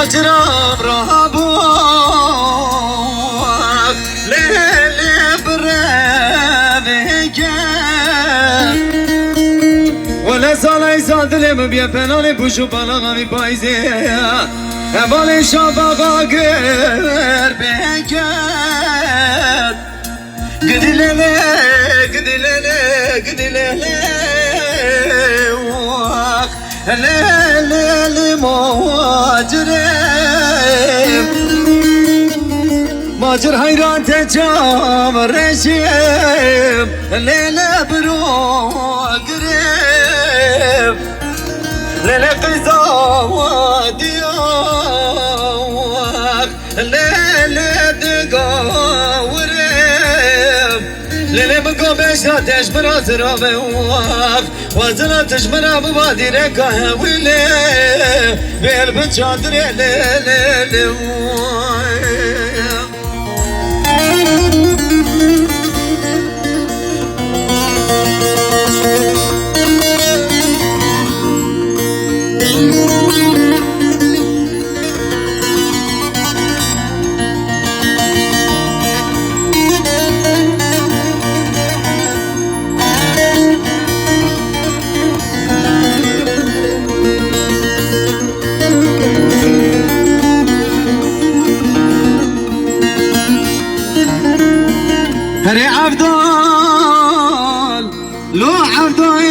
ماجرا برابوك ليلي برابيك ولا صالي صادلي مبيا بناني بوشو بلاغامي بايزي بالي شافاقا غير بيك قدي ليلي قدي ليلي قدي ليلي ليلي ماجر حيران تجام الرشيم ليلة برو قريب ليلة قيزا وديوك ليلة دقا وريب ليلة بقى بشرة تشمرا زرابي وواف وزنة تشمرا ببادي ركا ويلي بيل بتشادري ليلي هري عبدال لو عبدال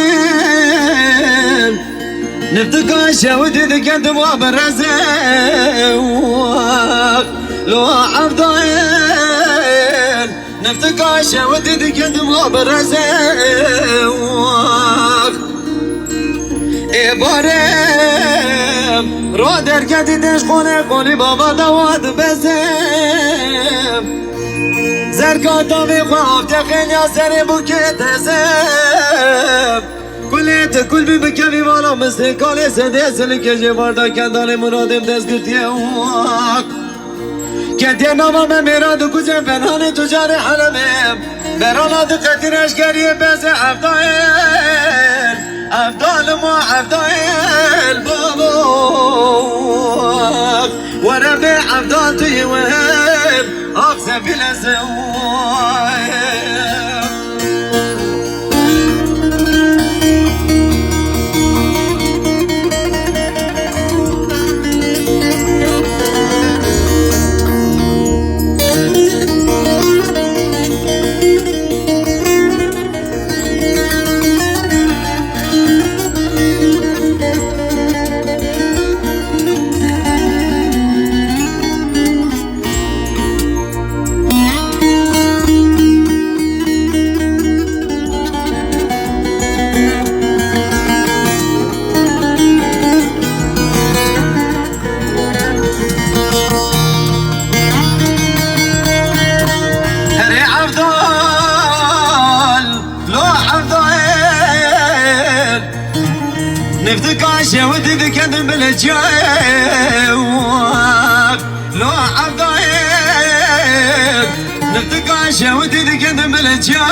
نفتقى شاودي ذكرت باب الرزاق لو عبدال نفتقى شاودي ذكرت باب الرزاق إبارم رو دركتي تشخوني قولي بابا دواد بزم زرقاتا بخواف تخيل يا سري بوكيت هزم كليت كل ببكي بالا مثل كالي سديس لكجي باردا كندالي مرادم دست قرتي اواك كنتي ناما من مراد كوزي فناني تجاري حلمم برانا دقتي رشكري بس عفدائل عفدال ما عفدائل باباك وربي عفدال تيوهب أقسم بالأزواج نفتقى شاودي ذكرت بالجواب لو عبدايب نفتقى شاودي ذكرت بالجواب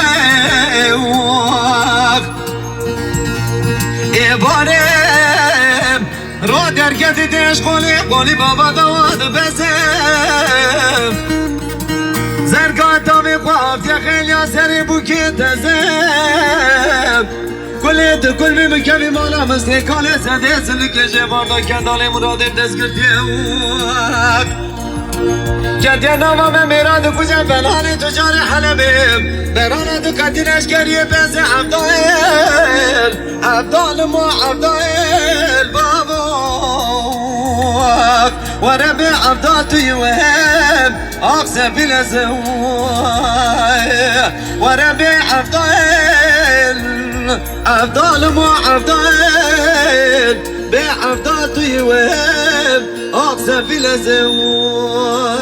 إبارم رو دركتي تشخولي قولي بابا دواد بزم زرقاتا بخواف تخيل يا سري بوكيت هزم كليت كل بمكاني مالا مثل كالي سديس لكجي باردا كندالي مرادم دست قرتي اواك كنتي ناما من مراد كوزي فناني تجاري حلمم برانا دقتي نشكري بس عبدائل عبدال ما عبدائل باباك وربي عبدال تيوهب أقسم بالأزواج وربي عبدائل عبدال مو عبدال بعبدال طيوان أقسم في الأزواج